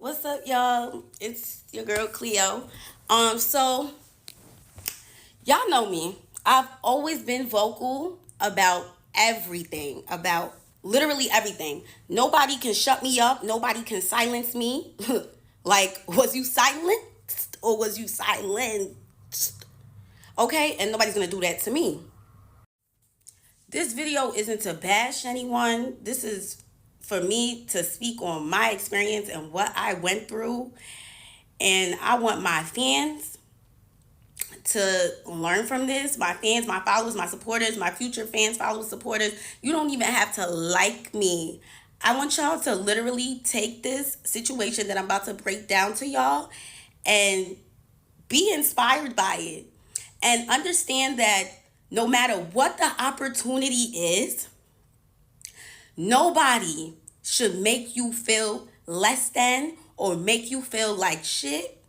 What's up, y'all? It's your girl Cleo. So y'all know me. I've always been vocal about everything, about literally everything. Nobody can shut me up. Nobody can silence me. Like, was you silenced or was you silenced? Okay, and nobody's gonna do that to me. This video isn't to bash anyone. This is for me to speak on my experience and what I went through. And I want my fans to learn from this. My fans, my followers, my supporters, my future fans, followers, supporters. You don't even have to like me. I want y'all to literally take this situation that I'm about to break down to y'all and be inspired by it. And understand that no matter what the opportunity is, nobody should make you feel less than or make you feel like shit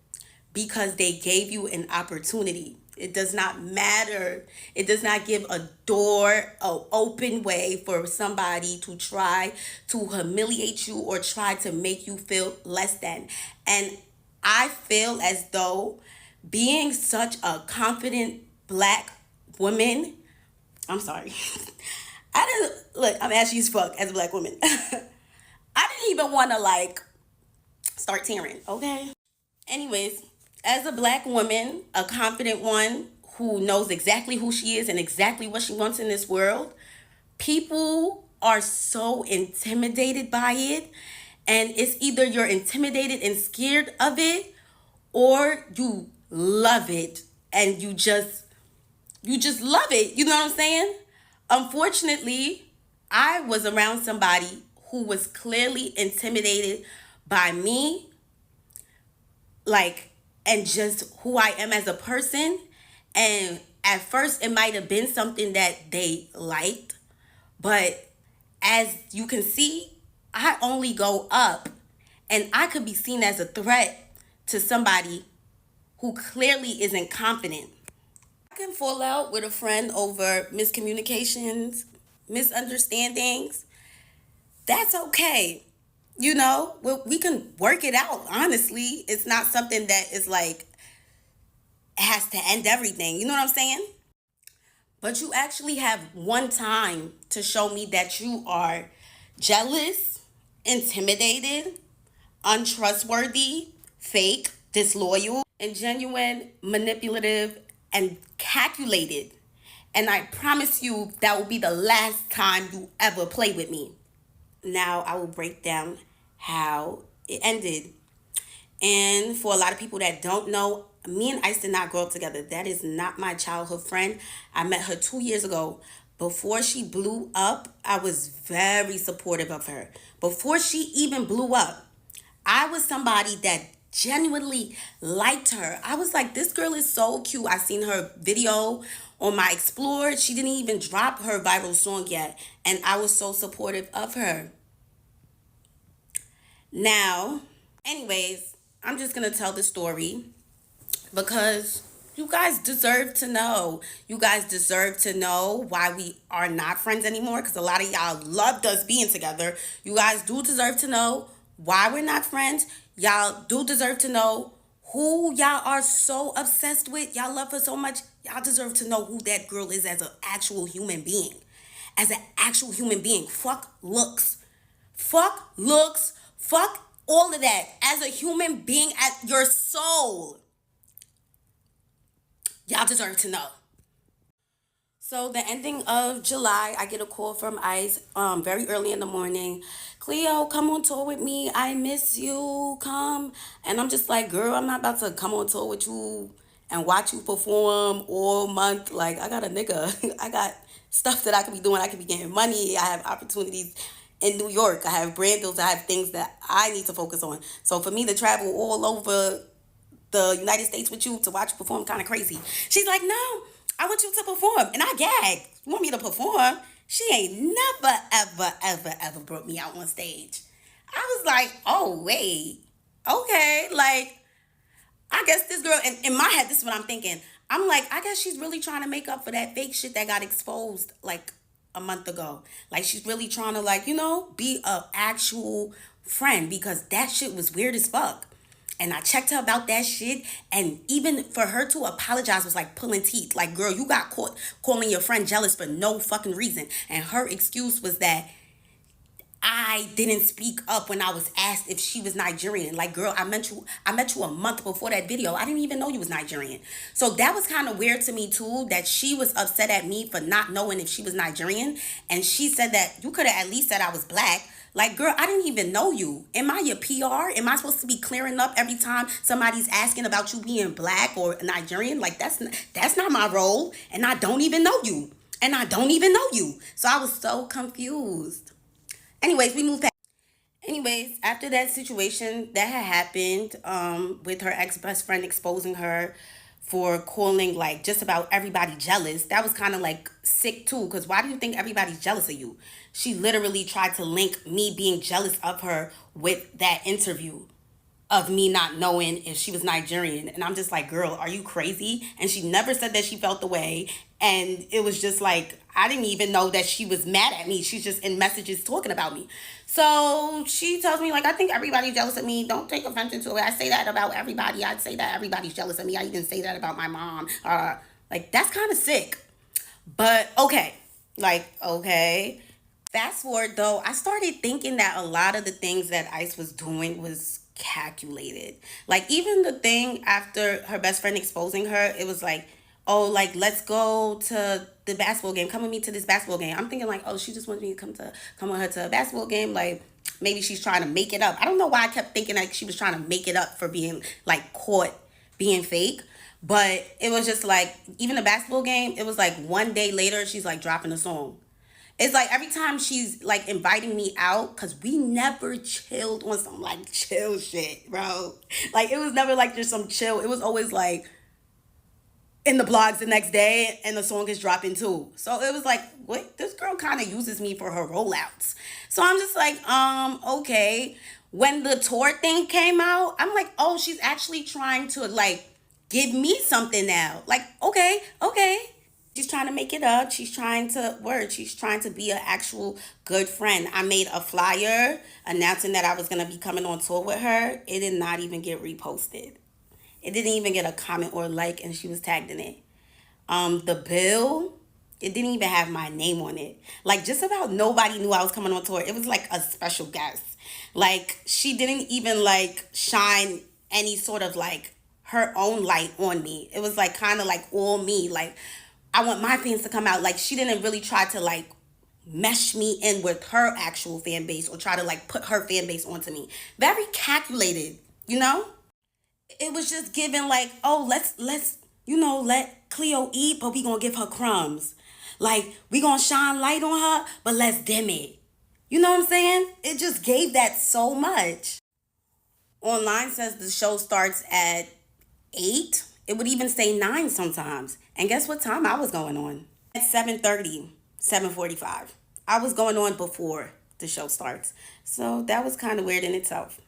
because they gave you an opportunity. It does not matter. It does not give a door, an open way for somebody to try to humiliate you or try to make you feel less than. And I feel as though being such a confident black woman, I'm sorry. I didn't look, I'm ashy as fuck as a black woman. I didn't even want to start tearing, okay? Anyways, as a black woman, a confident one who knows exactly who she is and exactly what she wants in this world, people are so intimidated by it. And it's either you're intimidated and scared of it or you love it and you just love it. You know what I'm saying? Unfortunately, I was around somebody who was clearly intimidated by me, and just who I am as a person. And at first, it might have been something that they liked, but as you can see, I only go up, and I could be seen as a threat to somebody who clearly isn't confident. I can fall out with a friend over miscommunications, misunderstandings. That's okay. We can work it out. Honestly, it's not something that is like has to end everything. You know what I'm saying? But you actually have one time to show me that you are jealous, intimidated, untrustworthy, fake, disloyal, and genuine, manipulative, and calculated. And I promise you that will be the last time you ever play with me. Now I will break down how it ended. And for a lot of people that don't know, me and Ice did not grow up together. That is not my childhood friend. I met her 2 years ago. Before she blew up, I was very supportive of her. Before she even blew up, I was somebody that genuinely liked her. I was like, this girl is so cute. I seen her video on my Explore. She didn't even drop her viral song yet. And I was so supportive of her. Now, anyways, I'm just going to tell the story because you guys deserve to know. You guys deserve to know why we are not friends anymore, because a lot of y'all loved us being together. You guys do deserve to know why we're not friends. Y'all do deserve to know who y'all are so obsessed with. Y'all love her so much. Y'all deserve to know who that girl is as an actual human being. As an actual human being. Fuck looks. Fuck looks. Fuck all of that. As a human being, at your soul. Y'all deserve to know. So the ending of July, I get a call from Ice very early in the morning. Cleo, come on tour with me. I miss you. Come. And I'm just like, girl, I'm not about to come on tour with you and watch you perform all month. Like, I got a nigga. I got stuff that I could be doing. I could be getting money. I have opportunities in New York. I have brand deals. I have things that I need to focus on. So for me to travel all over the United States with you to watch you perform kind of crazy. She's like, no, I want you to perform. And I gagged. You want me to perform? She ain't never, ever, ever, ever brought me out on stage. I was like, oh, wait. Okay. Like, I guess this girl, in my head, this is what I'm thinking. I'm like, I guess she's really trying to make up for that fake shit that got exposed like a month ago. Like, she's really trying to, be a actual friend because that shit was weird as fuck. And I checked her about that shit. And even for her to apologize was like pulling teeth. Like, girl, you got caught calling your friend jealous for no fucking reason. And her excuse was that I didn't speak up when I was asked if she was Nigerian. Like, girl, I met you a month before that video. I didn't even know you was Nigerian. So that was kind of weird to me too, that she was upset at me for not knowing if she was Nigerian. And she said that you could have at least said I was black. Like, girl, I didn't even know you. Am I your PR? Am I supposed to be clearing up every time somebody's asking about you being black or Nigerian? Like, that's not my role. And I don't even know you. And I don't even know you. So I was so confused. Anyways, we moved past. Anyways, after that situation that had happened, with her ex best friend exposing her for calling like just about everybody jealous, that was kind of like sick too. Cause why do you think everybody's jealous of you? She literally tried to link me being jealous of her with that interview of me not knowing if she was Nigerian. And I'm just like, girl, are you crazy? And she never said that she felt the way. And it was just like, I didn't even know that she was mad at me. She's just in messages talking about me. So she tells me, like, I think everybody's jealous of me. Don't take offense to it. I say that about everybody. I'd say that everybody's jealous of me. I even say that about my mom. Like, that's kind of sick. But okay. Like, okay. Fast forward though, I started thinking that a lot of the things that Ice was doing was calculated. Like, even the thing after her best friend exposing her, it was like, oh, like, let's go to the basketball game. Come with me to this basketball game. I'm thinking like, oh, she just wants me to come with her to a basketball game. Like, maybe she's trying to make it up. I don't know why I kept thinking like she was trying to make it up for being like caught being fake. But it was just like, even the basketball game, it was like one day later, she's like dropping a song. It's like every time she's like inviting me out, because we never chilled on some like chill shit, bro. Like, it was never like just some chill. It was always like in the blogs the next day and the song is dropping too. So it was like, wait, this girl kind of uses me for her rollouts. So I'm just like, okay. When the tour thing came out, I'm like, oh, she's actually trying to like give me something now. Like, okay, okay. She's trying to make it up. She's trying to word. She's trying to be an actual good friend. I made a flyer announcing that I was going to be coming on tour with her. It did not even get reposted. It didn't even get a comment or a like, and she was tagged in it. The bill, it didn't even have my name on it. Like, just about nobody knew I was coming on tour. It was like a special guest. Like, she didn't even like shine any sort of like her own light on me. It was like kind of like all me. Like, I want my fans to come out. Like, she didn't really try to like mesh me in with her actual fan base or try to like put her fan base onto me. Very calculated, you know? It was just given like, oh, let's let Cleo eat, but we gonna give her crumbs. Like, we gonna shine light on her, but let's dim it. You know what I'm saying? It just gave that so much. Online says the show starts at 8. It would even say 9 sometimes. And guess what time I was going on? At 7:30, 7:45. I was going on before the show starts. So that was kind of weird in itself.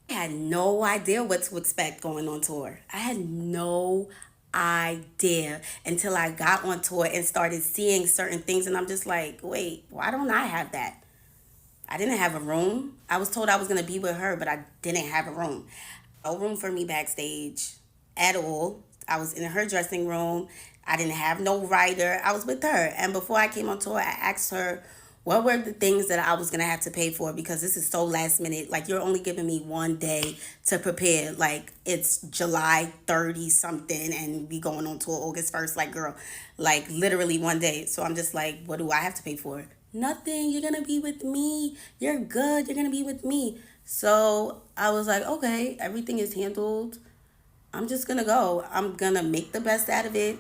I had no idea what to expect going on tour. I had no idea until I got on tour and started seeing certain things. And I'm just like, wait, why don't I have that? I didn't have a room. I was told I was going to be with her, but I didn't have a room. No room for me backstage at all. I was in her dressing room. I didn't have no writer. I was with her. And before I came on tour, I asked her what were the things that I was going to have to pay for, because this is so last minute. Like, you're only giving me one day to prepare. Like, it's July 30 something and we going on tour August 1st. Like, girl, like literally one day. So I'm just like, what do I have to pay for? Nothing. You're going to be with me. You're good. You're going to be with me. So I was like, okay, everything is handled. I'm just going to go. I'm going to make the best out of it.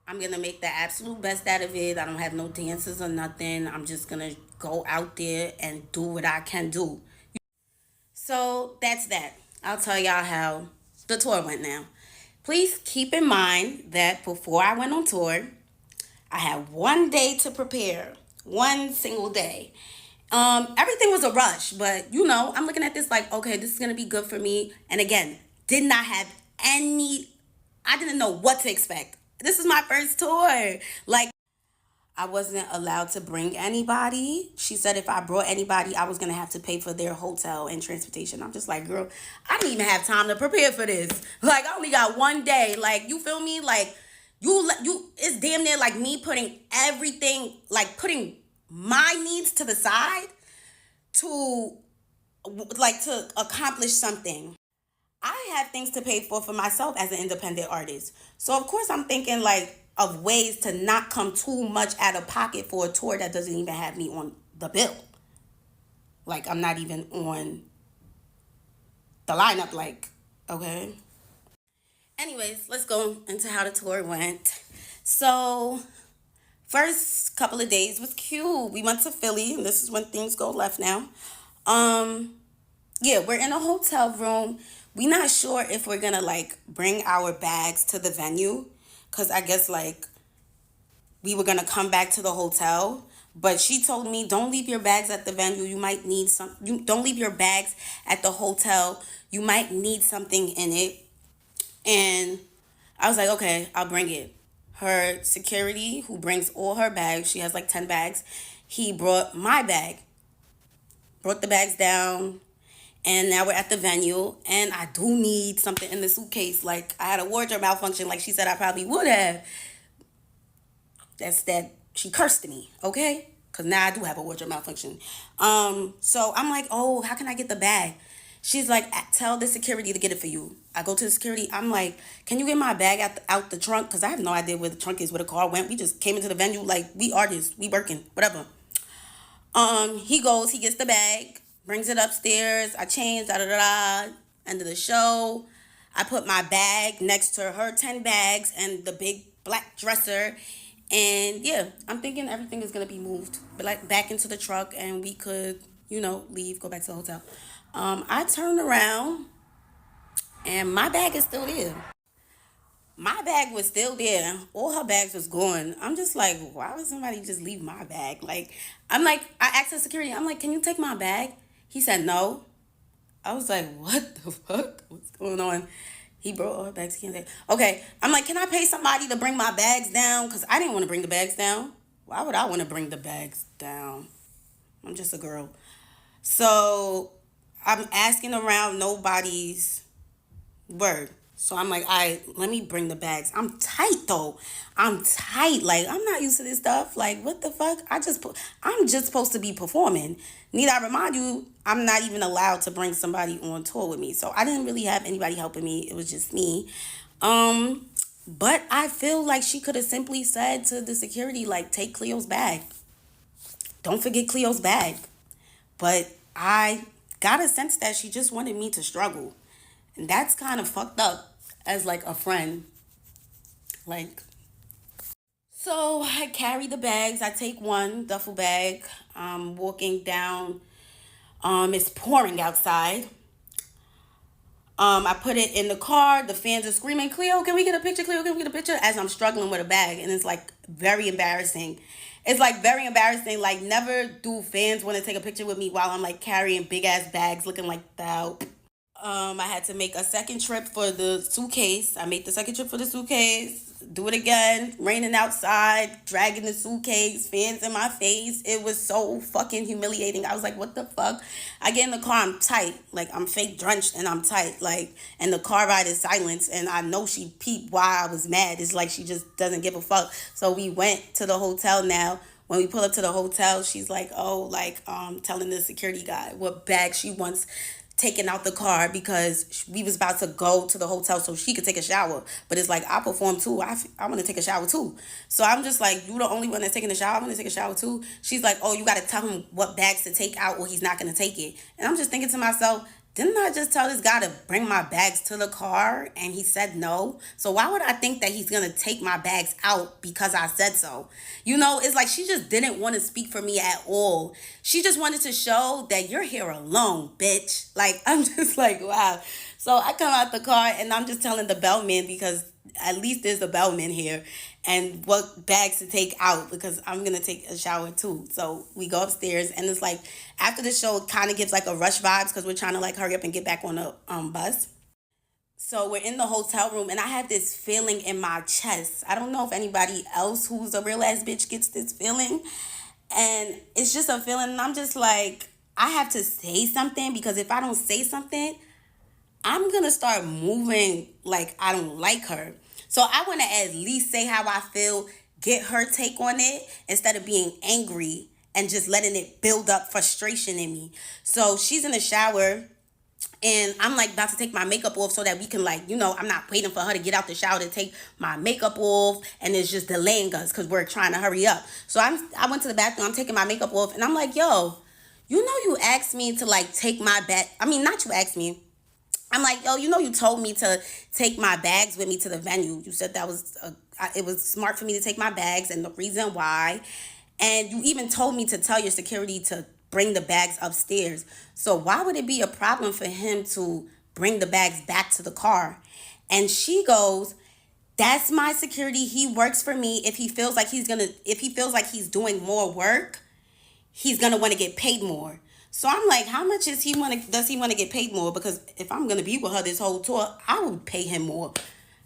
I'm going to make the absolute best out of it. I don't have no dances or nothing. I'm just going to go out there and do what I can do. So that's that. I'll tell y'all how the tour went now. Please keep in mind that before I went on tour, I had one day to prepare. One single day. Everything was a rush, but I'm looking at this like, okay, this is going to be good for me. And again, did not have I didn't know what to expect. This is my first tour. Like, I wasn't allowed to bring anybody. She said if I brought anybody, I was gonna have to pay for their hotel and transportation. I'm just like, girl, I didn't even have time to prepare for this. Like, I only got one day. Like, you feel me? Like, it's damn near like me putting everything, like putting my needs to the side to, like, to accomplish something. I have things to pay for myself as an independent artist. So of course I'm thinking like of ways to not come too much out of pocket for a tour that doesn't even have me on the bill. Like, I'm not even on the lineup, like, okay. Anyways, let's go into how the tour went. So first couple of days was cute. We went to Philly, and this is when things go left now. Um yeah, we're in a hotel room. We not sure if we're gonna like bring our bags to the venue, because I guess like we were gonna come back to the hotel. But she told me, don't leave your bags at the venue. You might need some. You don't leave your bags at the hotel. You might need something in it. And I was like, okay, I'll bring it. Her security, who brings all her bags, she has like 10 bags. He brought my bag, brought the bags down, and now we're at the venue, and I do need something in the suitcase. Like, I had a wardrobe malfunction, like she said I probably would have. That's that she cursed me, okay? Because now I do have a wardrobe malfunction. So I'm like, oh, how can I get the bag? She's like, tell the security to get it for you. I go to the security. I'm like, can you get my bag out the trunk? Because I have no idea where the trunk is, where the car went. We just came into the venue like we artists, we working, whatever. He goes, he gets the bag, brings it upstairs. I change, da da da da. End of the show. I put my bag next to her 10 bags and the big black dresser. And yeah, I'm thinking everything is gonna be moved, but like back into the truck, and we could, leave, go back to the hotel. I turned around, and my bag is still there. My bag was still there. All her bags was gone. I'm just like, why would somebody just leave my bag? Like, I asked the security, I'm like, can you take my bag? He said no. I was like, what the fuck? What's going on? He brought all her bags. He can't say, okay. I'm like, can I pay somebody to bring my bags down? Because I didn't want to bring the bags down. Why would I want to bring the bags down? I'm just a girl. So I'm asking around, nobody's word. So I'm like, all right, let me bring the bags. I'm tight though. I'm tight. Like, I'm not used to this stuff. Like, what the fuck? I'm just supposed to be performing. Need I remind you, I'm not even allowed to bring somebody on tour with me. So I didn't really have anybody helping me. It was just me. But I feel like she could have simply said to the security, like, take Cleo's bag. Don't forget Cleo's bag. But I got a sense that she just wanted me to struggle. And that's kind of fucked up as like a friend. Like, so I carry the bags. I take one duffel bag. Walking down. It's pouring outside. I put it in the car. The fans are screaming, Cleo, can we get a picture? Cleo, can we get a picture? As I'm struggling with a bag. And it's like very embarrassing. It's like very embarrassing. Like, never do fans want to take a picture with me while I'm like carrying big ass bags looking like that. I had to make a second trip for the suitcase. I made the second trip for the suitcase. Do it again. Raining outside, dragging the suitcase, fans in my face. It was so fucking humiliating. I was like, what the fuck? I get in the car, I'm tight. Like, I'm fake drenched and I'm tight. Like, and the car ride is silence. And I know she peeped why I was mad. It's like she just doesn't give a fuck. So we went to the hotel now. When we pull up to the hotel, she's like, oh, like, telling the security guy what bag she wants taken out the car, because we was about to go to the hotel so she could take a shower. But it's like, I perform too. I want to take a shower too. So I'm just like, you the only one that's taking a shower? I'm going to take a shower too. She's like, oh, you got to tell him what bags to take out or he's not going to take it. And I'm just thinking to myself, didn't I just tell this guy to bring my bags to the car and he said no? So why would I think that he's going to take my bags out because I said so? It's like she just didn't want to speak for me at all. She just wanted to show that you're here alone, bitch. Like, I'm just like, wow. So I come out the car and I'm just telling the bellman, because at least there's a bellman here, and what bags to take out, because I'm going to take a shower too. So we go upstairs, and it's like after the show, it kind of gives like a rush vibes because we're trying to like hurry up and get back on the bus. So we're in the hotel room, and I have this feeling in my chest. I don't know if anybody else who's a real ass bitch gets this feeling. And it's just a feeling, and I'm just like, I have to say something, because if I don't say something, I'm gonna start moving like I don't like her. So I wanna at least say how I feel, get her take on it, instead of being angry and just letting it build up frustration in me. So she's in the shower, and I'm like about to take my makeup off so that we can, like, I'm not waiting for her to get out the shower to take my makeup off, and it's just delaying us because we're trying to hurry up. So I went to the bathroom, I'm taking my makeup off, and I'm like, yo, you asked me to, like, take my bag. I mean, not you asked me. I'm like, yo, you told me to take my bags with me to the venue. You said that it was smart for me to take my bags, and the reason why. And you even told me to tell your security to bring the bags upstairs. So why would it be a problem for him to bring the bags back to the car? And she goes, that's my security. He works for me. If he feels like he's doing more work, he's gonna want to get paid more. So I'm like, how much does he want to get paid more? Because if I'm gonna be with her this whole tour, I would pay him more.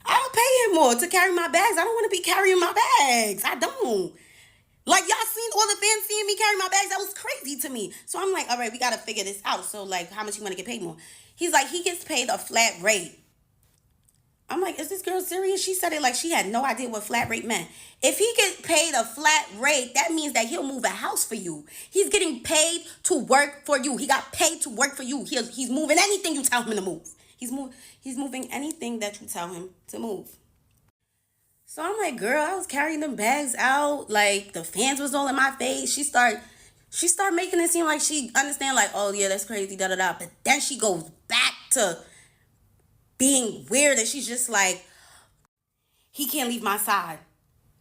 I'll pay him more to carry my bags. I don't want to be carrying my bags. I don't. Like, y'all seen all the fans seeing me carry my bags? That was crazy to me. So I'm like, all right, we gotta figure this out. So, like, how much you want to get paid more? He's like, he gets paid a flat rate. I'm like, is this girl serious? She said it like she had no idea what flat rate meant. If he gets paid a flat rate, that means that he'll move a house for you. He's getting paid to work for you. He got paid to work for you. He's moving anything you tell him to move. He's moving anything that you tell him to move. So I'm like, girl, I was carrying them bags out. Like, the fans was all in my face. She started making it seem like she understand, like, oh yeah, that's crazy, da da da. But then she goes back to being weird, and she's just like, he can't leave my side.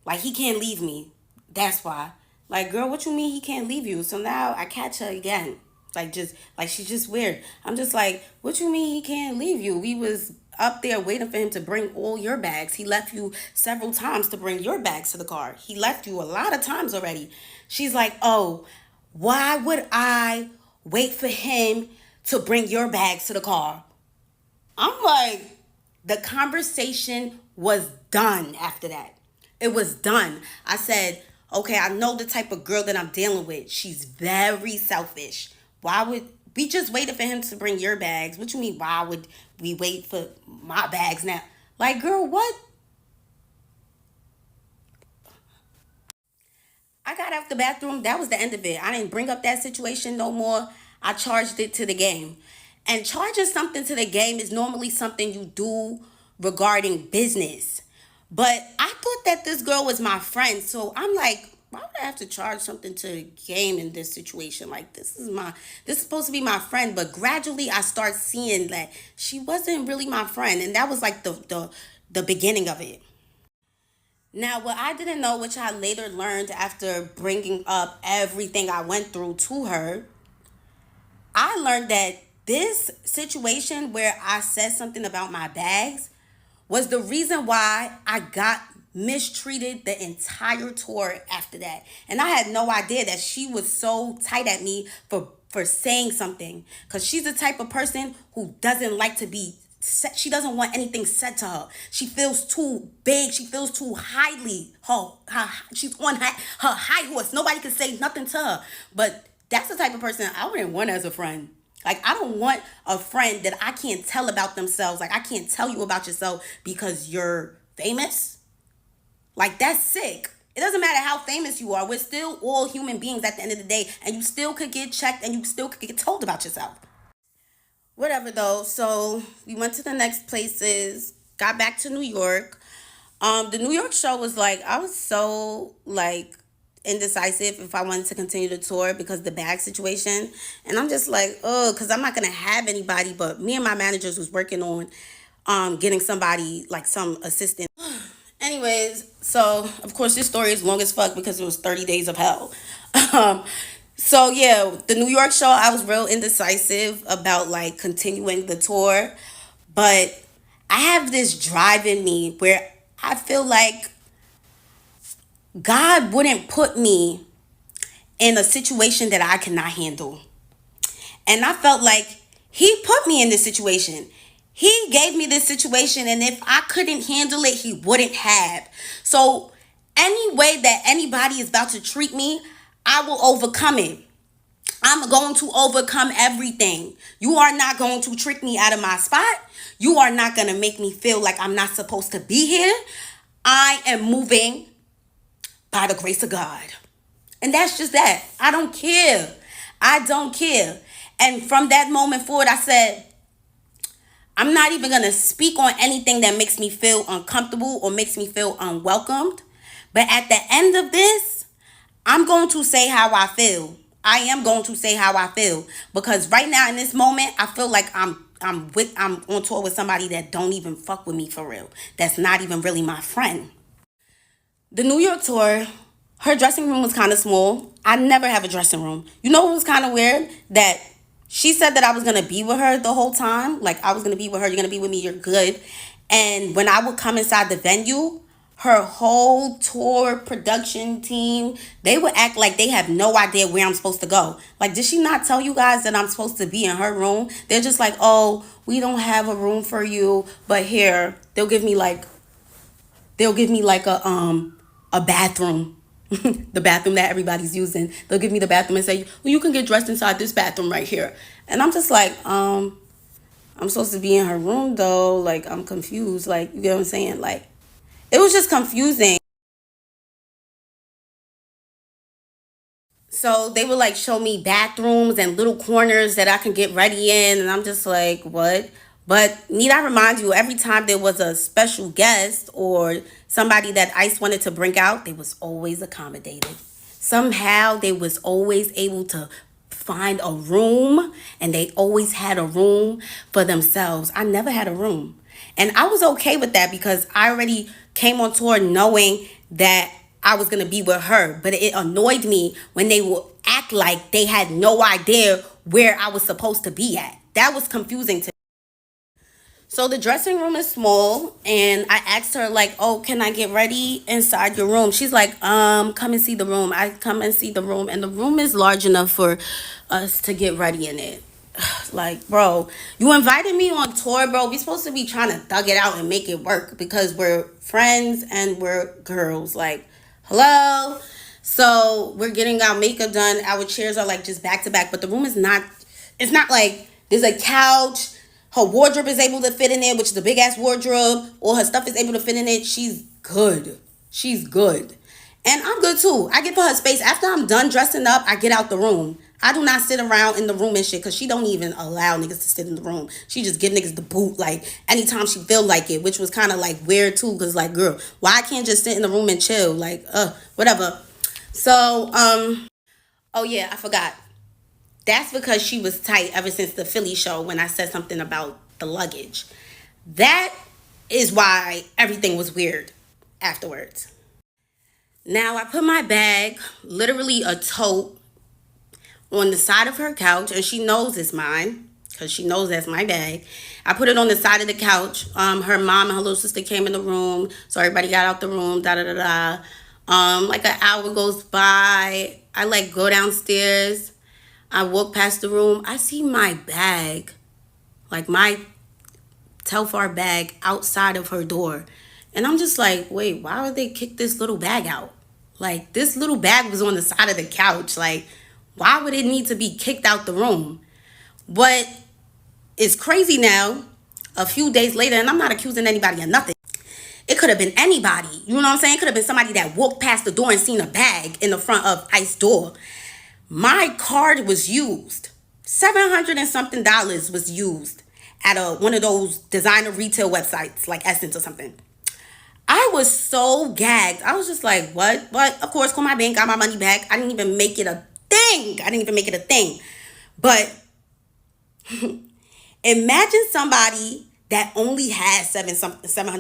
Like, he can't leave me. That's why. Like, girl, what you mean he can't leave you? So now I catch her again. Like, she's just weird. I'm just like, what you mean he can't leave you? We was up there waiting for him to bring all your bags. He left you several times to bring your bags to the car. He left you a lot of times already. She's like, oh, why would I wait for him to bring your bags to the car? I'm like, the conversation was done after that. It was done. I said, okay, I know the type of girl that I'm dealing with. She's very selfish. Why would we just waited for him to bring your bags? What you mean, why would we wait for my bags now? Like, girl, what? I got out the bathroom. That was the end of it. I didn't bring up that situation no more. I charged it to the game. And charging something to the game is normally something you do regarding business. But I thought that this girl was my friend. So I'm like, why would I have to charge something to the game in this situation? Like, this is supposed to be my friend. But gradually I start seeing that she wasn't really my friend. And that was like the beginning of it. Now, what I didn't know, which I later learned after bringing up everything I went through to her, I learned that this situation where I said something about my bags was the reason why I got mistreated the entire tour after that. And I had no idea that she was so tight at me for saying something, because she's the type of person who doesn't like to be she doesn't want anything said to her. She feels too big. She feels too highly. She's on her high horse. Nobody can say nothing to her. But that's the type of person I wouldn't want as a friend. Like, I don't want a friend that I can't tell about themselves. Like, I can't tell you about yourself because you're famous. Like, that's sick. It doesn't matter how famous you are. We're still all human beings at the end of the day. And you still could get checked, and you still could get told about yourself. Whatever though. So we went to the next places, got back to New York. The New York show was like, I was so like indecisive if I wanted to continue the tour because of the bag situation. And I'm just like, oh, because I'm not gonna have anybody, but me and my managers was working on getting somebody, like some assistant. Anyways, so of course this story is long as fuck because it was 30 days of hell. Um, so yeah, the New York show, I was real indecisive about like continuing the tour, but I have this drive in me where I feel like God wouldn't put me in a situation that I cannot handle. And I felt like he put me in this situation. He gave me this situation, and if I couldn't handle it, he wouldn't have. So, any way that anybody is about to treat me, I will overcome it. I'm going to overcome everything. You are not going to trick me out of my spot. You are not going to make me feel like I'm not supposed to be here. I am moving by the grace of God. And that's just that. I don't care. I don't care. And from that moment forward, I said, I'm not even going to speak on anything that makes me feel uncomfortable or makes me feel unwelcomed. But at the end of this, I'm going to say how I feel. I am going to say how I feel, because right now in this moment, I feel like I'm on tour with somebody that don't even fuck with me for real. That's not even really my friend. The New York tour, her dressing room was kind of small. I never have a dressing room. You know what was kind of weird? That she said that I was going to be with her the whole time. Like, I was going to be with her. You're going to be with me. You're good. And when I would come inside the venue, her whole tour production team, they would act like they have no idea where I'm supposed to go. Like, did she not tell you guys that I'm supposed to be in her room? They're just like, oh, we don't have a room for you, but here, they'll give me like a bathroom. The bathroom that everybody's using. They'll give me the bathroom and say, well, you can get dressed inside this bathroom right here. And I'm just like, I'm supposed to be in her room though. Like, I'm confused. Like, you get what I'm saying? Like, it was just confusing. So they would like show me bathrooms and little corners that I can get ready in. And I'm just like, what? But need I remind you, every time there was a special guest or somebody that ICE wanted to bring out, they was always accommodated. Somehow they was always able to find a room, and they always had a room for themselves. I never had a room. And I was okay with that because I already came on tour knowing that I was going to be with her. But it annoyed me when they would act like they had no idea where I was supposed to be at. That was confusing to me. So the dressing room is small, and I asked her like, "Oh, can I get ready inside your room?" She's like, come and see the room." I come and see the room, and the room is large enough for us to get ready in it. Like, bro, you invited me on tour, bro. We supposed to be trying to thug it out and make it work because we're friends and we're girls. Like, hello. So we're getting our makeup done. Our chairs are like just back to back, but the room is not. It's not like there's a couch. Her wardrobe is able to fit in there, which is a big ass wardrobe. All her stuff is able to fit in it. She's good. She's good. And I'm good too. I give her space. After I'm done dressing up, I get out the room. I do not sit around in the room and shit because she don't even allow niggas to sit in the room. She just give niggas the boot like anytime she feel like it, which was kind of like weird too because like, girl, why I can't just sit in the room and chill? Like, whatever. So, oh yeah, I forgot. That's because she was tight ever since the Philly show when I said something about the luggage. That is why everything was weird afterwards. Now I put my bag, literally a tote, on the side of her couch, and she knows it's mine because she knows that's my bag. I put it on the side of the couch. Her mom and her little sister came in the room, so everybody got out the room. Da da da da. Like an hour goes by. I like go downstairs. I walk past the room. I see my bag, like my Telfar bag, outside of her door, and I'm just like, wait, why would they kick this little bag out? Like, this little bag was on the side of the couch. Like, why would it need to be kicked out the room? But it's crazy now, a few days later, and I'm not accusing anybody of nothing. It could have been anybody. You know what I'm saying? It could have been somebody that walked past the door and seen a bag in the front of Ice door. My card was used. $700 and something was used at one of those designer retail websites like Essence or something. I was so gagged. I was just like, what? But of course, call my bank, got my money back. I didn't even make it a thing. But imagine somebody that only has $700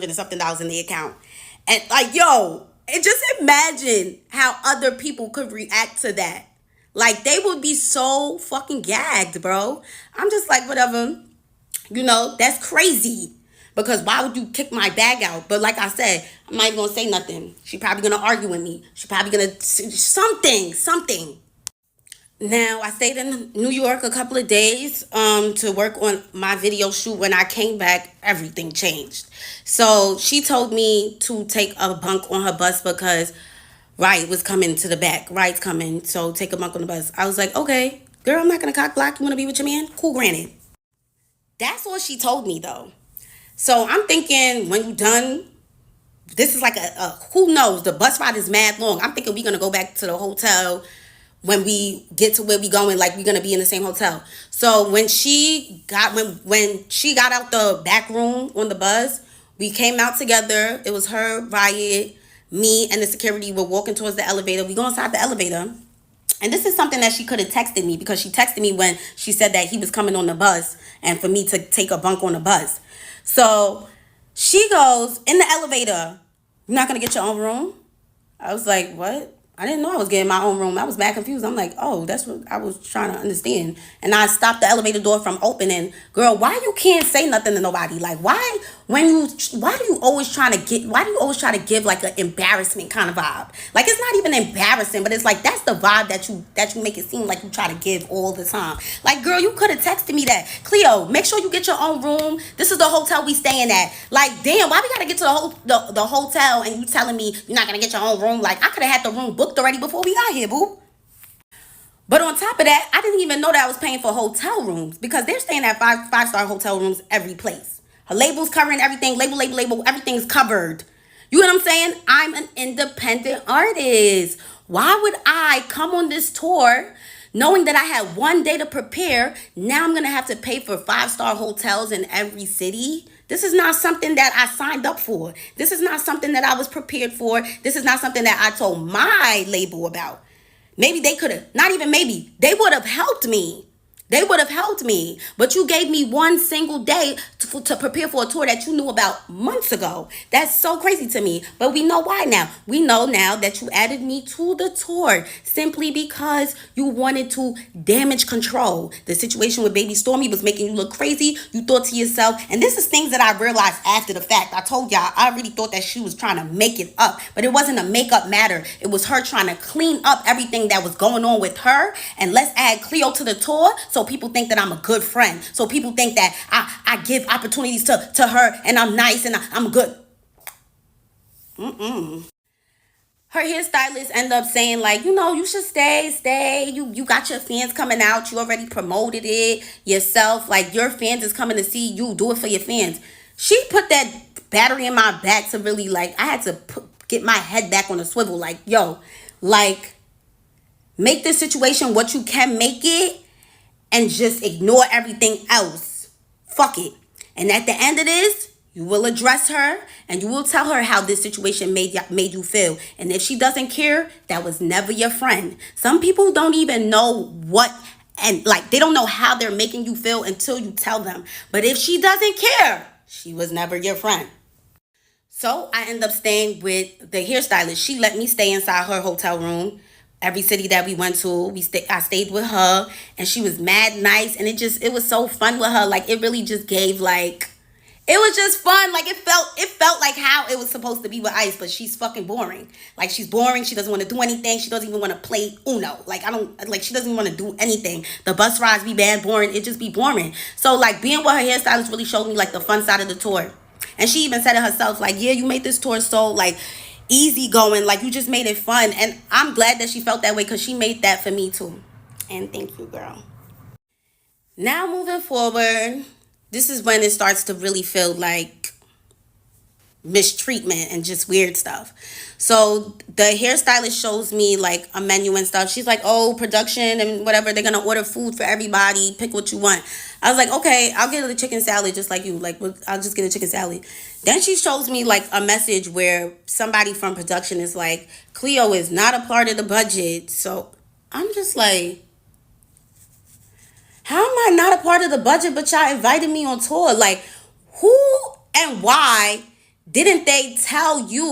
and something in the account. And like, yo, and just imagine how other people could react to that. Like, they would be so fucking gagged, bro. I'm just like, whatever. You know, that's crazy. Because why would you kick my bag out? But like I said, I'm not even going to say nothing. She probably going to argue with me. She probably going to something. Now, I stayed in New York a couple of days to work on my video shoot. When I came back, everything changed. So she told me to take a bunk on her bus because Riot was coming to the back. Riot's coming, so take a bunk on the bus. I was like, okay, girl, I'm not gonna cock block. You wanna be with your man? Cool, granted. That's what she told me though. So I'm thinking when you done, this is like a who knows, the bus ride is mad long. I'm thinking we're gonna go back to the hotel when we get to where we going, like we're gonna be in the same hotel. So when she got out the back room on the bus, we came out together. It was her, Riot, me, and the security were walking towards the elevator. We go inside the elevator. And this is something that she could have texted me, because she texted me when she said that he was coming on the bus and for me to take a bunk on the bus. So she goes, in the elevator, you're not going to get your own room? I was like, what? I didn't know I was getting my own room. I was mad confused. I'm like, oh, that's what I was trying to understand. And I stopped the elevator door from opening. Girl, why you can't say nothing to nobody? Like, why do you always try to give like an embarrassment kind of vibe? Like, it's not even embarrassing, but it's like that's the vibe that you make it seem like you try to give all the time. Like, girl, you could have texted me that. Cleo, make sure you get your own room. This is the hotel we staying at. Like, damn, why we gotta get to the hotel and you telling me you're not gonna get your own room? Like, I could have had the room booked already before we got here, boo. But on top of that, I didn't even know that I was paying for hotel rooms, because they're staying at five-star hotel rooms every place. Her label's covering everything. Label. Everything's covered. You know what I'm saying? I'm an independent artist. Why would I come on this tour knowing that I had one day to prepare? Now I'm going to have to pay for five-star hotels in every city. This is not something that I signed up for. This is not something that I was prepared for. This is not something that I told my label about. Maybe they could have, not even maybe, they would have helped me. They would have helped me. But you gave me one single day to prepare for a tour that you knew about months ago. That's so crazy to me. But we know why now. We know now that you added me to the tour simply because you wanted to damage control. The situation with Baby Stormy was making you look crazy. You thought to yourself, and this is things that I realized after the fact. I told y'all, I really thought that she was trying to make it up. But it wasn't a makeup matter. It was her trying to clean up everything that was going on with her. And let's add Cleo to the tour, so people think that I'm a good friend. So people think that I give opportunities to her and I'm nice and I'm good. Her hairstylist end up saying, like, you should stay. You got your fans coming out. You already promoted it yourself. Like, your fans is coming to see you. Do it for your fans. She put that battery in my back to really, like, I had to get my head back on the swivel. Like, yo, like, make this situation what you can make it, and just ignore everything else. Fuck it. And at the end of this, you will address her and you will tell her how this situation made you feel. And if she doesn't care, that was never your friend. Some people don't even know what, and like, they don't know how they're making you feel until you tell them. But if she doesn't care, she was never your friend. So I end up staying with the hairstylist. She let me stay inside her hotel room. Every city that we went to, I stayed with her, and she was mad nice, and it was so fun with her. Like, it really just gave, like, it was just fun. Like, it felt like how it was supposed to be with Ice, but she's fucking boring. Like, she's boring. She doesn't want to do anything. She doesn't even want to play Uno. Like, she doesn't even want to do anything. The bus rides be bad, boring. It just be boring. So, like, being with her hairstylist really showed me, like, the fun side of the tour. And she even said it herself, like, yeah, you made this tour so, like, easy going, like, you just made it fun. And I'm glad that she felt that way, because she made that for me too. And thank you, girl. Now moving forward, this is when it starts to really feel like mistreatment and just weird stuff. So the hairstylist shows me like a menu and stuff. She's like, oh, production and whatever, they're gonna order food for everybody, pick what you want. I was like, okay, I'll get a chicken salad just like you. Like, I'll just get a chicken salad. Then she shows me like a message where somebody from production is like, Cleo is not a part of the budget. So I'm just like, how am I not a part of the budget, but y'all invited me on tour? Like, who and why didn't they tell you